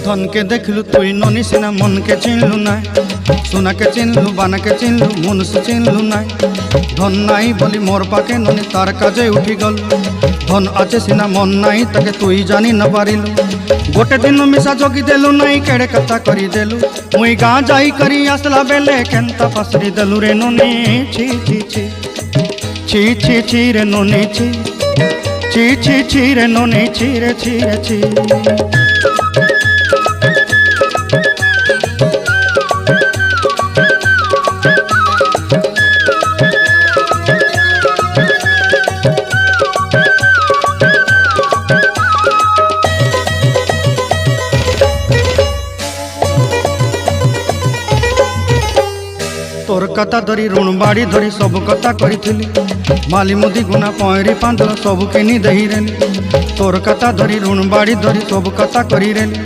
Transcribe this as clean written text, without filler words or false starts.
धन के देखलु तुई ननी सिना मन के चिन्हलु ना, सोना के चिन्हलु बाना के चिन्हलु मनुष्य चिन्हलु ना। धन नाई बोली मोर पाके ननी तार काजे उठी गल, धन आचे सिना मन नाई ताके तुई जानी न पारिलु। गोटे दिन मिसा जगी देलु नाई केड़े कथा करी देलु, मुई गाँ जाई करी आसला बेले केंता पसरी देलु रे ननी। छी छी छी छी छी छी रे ननी छी छी छी छी रे ननी छी रे छी रे छी। तोर कथा धरी ऋण बाड़ी धरी सब कथा करी, माली मुदी गुना पहरी पांदर सब किनी दही रेली। तोर कथा धरी ऋण बाड़ी धरी सब कथा करी रेली।